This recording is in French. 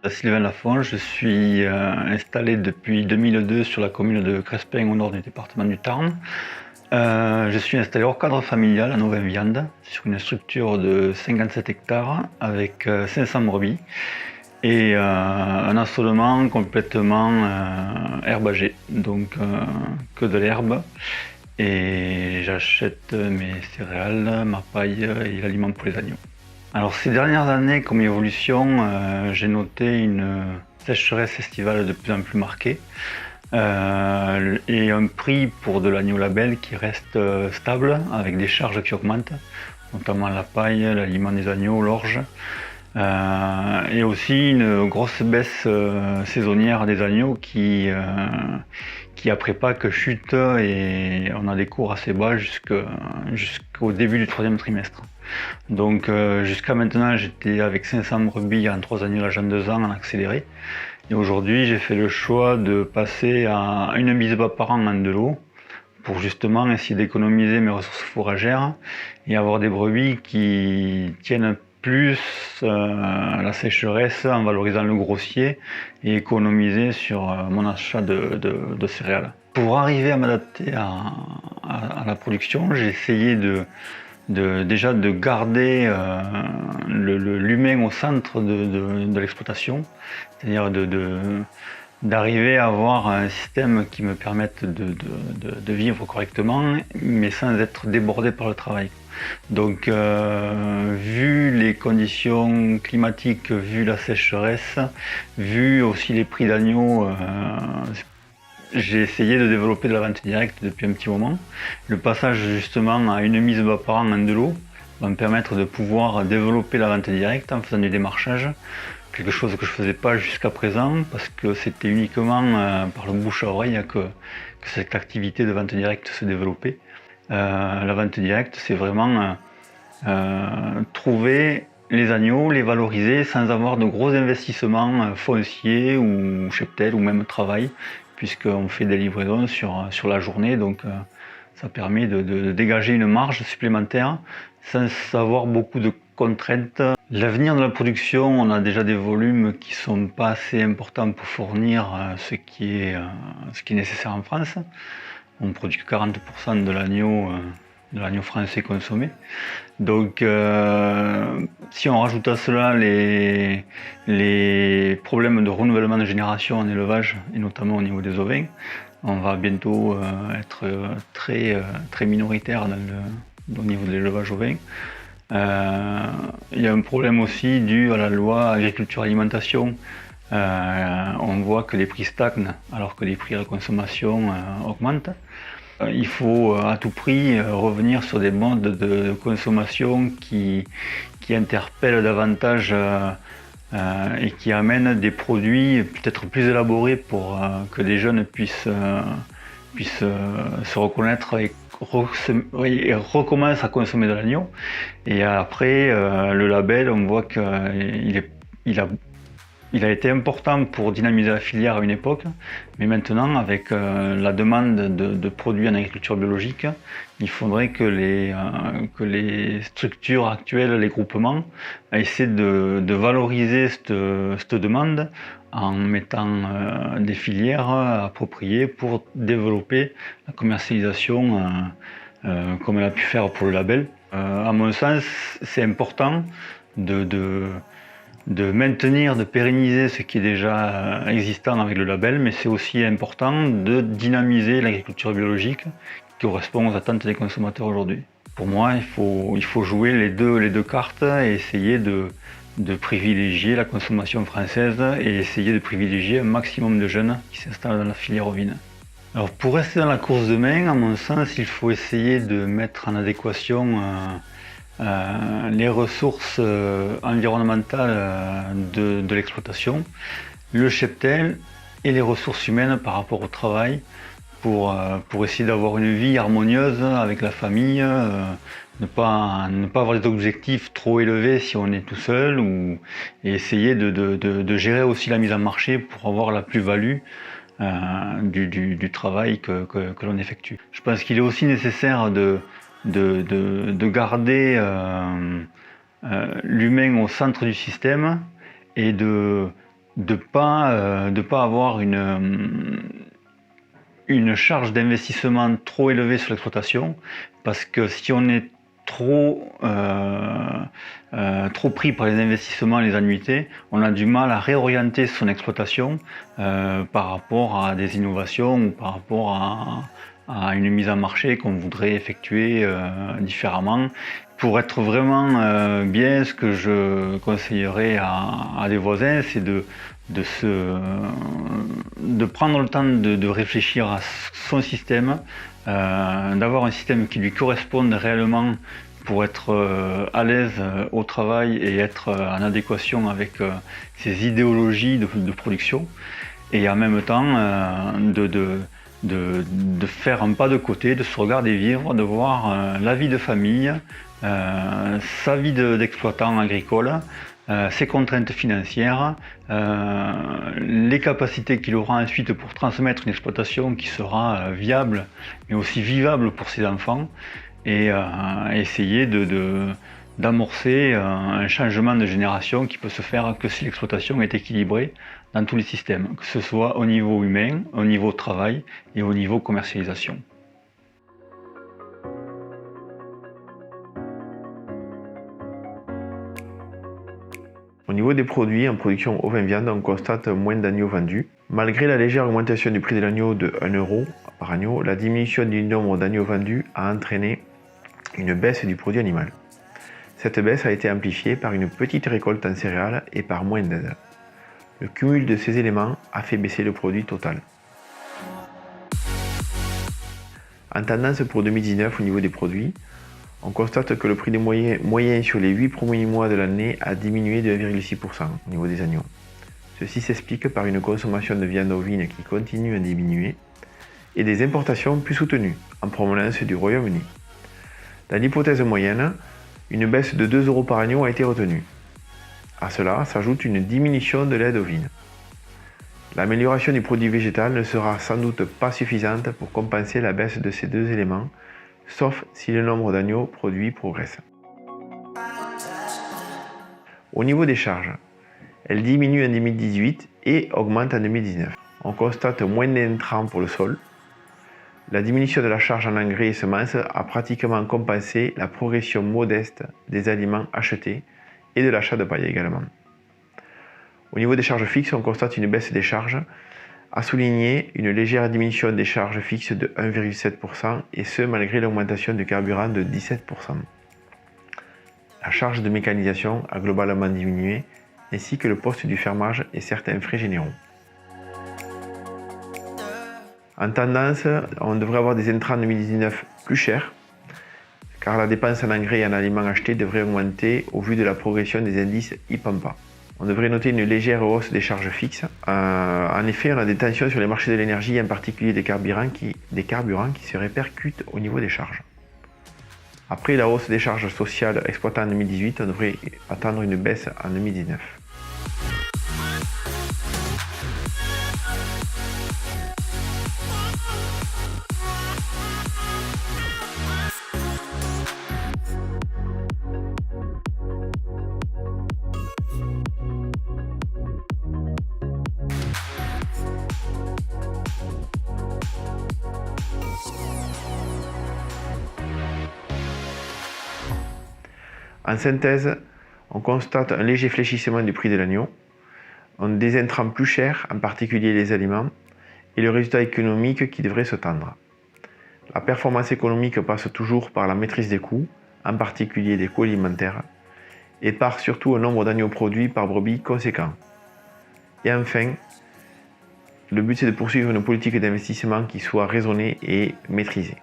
Sylvain Lafont, je suis installé depuis 2002 sur la commune de Crespin au nord du département du Tarn. Je suis installé hors cadre familial à Novin-Viande sur une structure de 57 hectares avec 500 brebis et un assolement complètement herbagé, donc que de l'herbe. Et j'achète mes céréales, ma paille et l'aliment pour les agneaux. Alors ces dernières années, comme évolution, j'ai noté une sécheresse estivale de plus en plus marquée et un prix pour de l'agneau label qui reste stable avec des charges qui augmentent, notamment la paille, l'aliment des agneaux, l'orge, et aussi une grosse baisse saisonnière des agneaux qui après Pâques chute et on a des cours assez bas jusqu'au début du troisième trimestre. Donc jusqu'à maintenant j'étais avec 500 brebis en 3 annulages en 2 ans en accéléré. Et aujourd'hui j'ai fait le choix de passer à une mise bas par an en de l'eau pour justement essayer d'économiser mes ressources fourragères et avoir des brebis qui tiennent plus la sécheresse en valorisant le grossier et économiser sur mon achat de céréales. Pour arriver à m'adapter à la production, j'ai essayé déjà de garder l'humain au centre de l'exploitation, c'est-à-dire d'arriver à avoir un système qui me permette de vivre correctement, mais sans être débordé par le travail. Donc, vu les conditions climatiques, vu la sécheresse, vu aussi les prix d'agneaux, j'ai essayé de développer de la vente directe depuis un petit moment. Le passage justement à une mise bas par an en de l'eau va me permettre de pouvoir développer la vente directe en faisant du démarchage, quelque chose que je ne faisais pas jusqu'à présent parce que c'était uniquement par le bouche à oreille que cette activité de vente directe se développait. La vente directe, c'est vraiment trouver les agneaux, les valoriser sans avoir de gros investissements fonciers ou cheptel ou même travail, puisqu'on fait des livraisons sur la journée, donc ça permet de dégager une marge supplémentaire sans avoir beaucoup de contraintes. L'avenir de la production, on a déjà des volumes qui ne sont pas assez importants pour fournir ce qui est nécessaire en France. On produit que 40% de l'agneau français consommé. Donc si on rajoute à cela les problèmes de renouvellement de génération en élevage, et notamment au niveau des ovins, on va bientôt être très minoritaire au niveau de l'élevage ovin. Il y a un problème aussi dû à la loi agriculture-alimentation. On voit que les prix stagnent alors que les prix à la consommation augmentent. Il faut à tout prix revenir sur des modes de consommation qui interpellent davantage et qui amènent des produits peut-être plus élaborés pour que les jeunes puissent se reconnaître et recommencent à consommer de l'agneau. Et après, le label, on voit qu'il a été important pour dynamiser la filière à une époque, mais maintenant, avec la demande de produits en agriculture biologique, il faudrait que les structures actuelles, les groupements, essaient de valoriser cette demande en mettant des filières appropriées pour développer la commercialisation comme elle a pu faire pour le label. À mon sens, c'est important de maintenir, de pérenniser ce qui est déjà existant avec le label, mais c'est aussi important de dynamiser l'agriculture biologique qui correspond aux attentes des consommateurs aujourd'hui. Pour moi, il faut jouer les deux cartes et essayer de privilégier la consommation française et essayer de privilégier un maximum de jeunes qui s'installent dans la filière ovine. Alors pour rester dans la course de main, à mon sens, il faut essayer de mettre en adéquation les ressources environnementales de l'exploitation, le cheptel et les ressources humaines par rapport au travail pour essayer d'avoir une vie harmonieuse avec la famille, ne pas avoir des objectifs trop élevés si on est tout seul et essayer de gérer aussi la mise en marché pour avoir la plus-value du travail que l'on effectue. Je pense qu'il est aussi nécessaire de garder l'humain au centre du système et de de pas avoir une charge d'investissement trop élevée sur l'exploitation, parce que si on est trop pris par les investissements, les annuités, on a du mal à réorienter son exploitation par rapport à des innovations ou par rapport à une mise en marché qu'on voudrait effectuer différemment. Pour être vraiment bien, ce que je conseillerais à des voisins, c'est de prendre le temps de réfléchir à son système, d'avoir un système qui lui corresponde réellement pour être à l'aise au travail et être en adéquation avec ses idéologies de production, et en même temps de faire un pas de côté, de se regarder vivre, de voir la vie de famille, sa vie d'exploitant agricole, ses contraintes financières, les capacités qu'il aura ensuite pour transmettre une exploitation qui sera viable mais aussi vivable pour ses enfants, et essayer d'amorcer un changement de génération qui peut se faire que si l'exploitation est équilibrée dans tous les systèmes, que ce soit au niveau humain, au niveau travail et au niveau commercialisation. Au niveau des produits en production ovin-viande, on constate moins d'agneaux vendus. Malgré la légère augmentation du prix de l'agneau de 1 € par agneau, la diminution du nombre d'agneaux vendus a entraîné une baisse du produit animal. Cette baisse a été amplifiée par une petite récolte en céréales et par moins d'aides. Le cumul de ces éléments a fait baisser le produit total. En tendance pour 2019 au niveau des produits, on constate que le prix moyen sur les 8 premiers mois de l'année a diminué de 1,6% au niveau des agneaux. Ceci s'explique par une consommation de viande ovine qui continue à diminuer et des importations plus soutenues, en provenance du Royaume-Uni. Dans l'hypothèse moyenne, une baisse de 2 € par agneau a été retenue. À cela s'ajoute une diminution de l'aide ovine. L'amélioration du produit végétal ne sera sans doute pas suffisante pour compenser la baisse de ces deux éléments, sauf si le nombre d'agneaux produits progresse. Au niveau des charges, elles diminuent en 2018 et augmentent en 2019. On constate moins d'intrants pour le sol. La diminution de la charge en engrais et semences a pratiquement compensé la progression modeste des aliments achetés et de l'achat de paille également. Au niveau des charges fixes, on constate une baisse des charges, à souligner une légère diminution des charges fixes de 1,7%, et ce malgré l'augmentation du carburant de 17%. La charge de mécanisation a globalement diminué, ainsi que le poste du fermage et certains frais généraux. En tendance, on devrait avoir des intrants en 2019 plus chers, car la dépense en engrais et en aliments achetés devrait augmenter au vu de la progression des indices IPAMPA. On devrait noter une légère hausse des charges fixes. En effet, on a des tensions sur les marchés de l'énergie, en particulier des carburants qui se répercutent au niveau des charges. Après la hausse des charges sociales exploitées en 2018, on devrait attendre une baisse en 2019. En synthèse, on constate un léger fléchissement du prix de l'agneau, des intrants plus chers, en particulier les aliments, et le résultat économique qui devrait se tendre. La performance économique passe toujours par la maîtrise des coûts, en particulier des coûts alimentaires, et par surtout un nombre d'agneaux produits par brebis conséquent. Et enfin, le but c'est de poursuivre une politique d'investissement qui soit raisonnée et maîtrisée.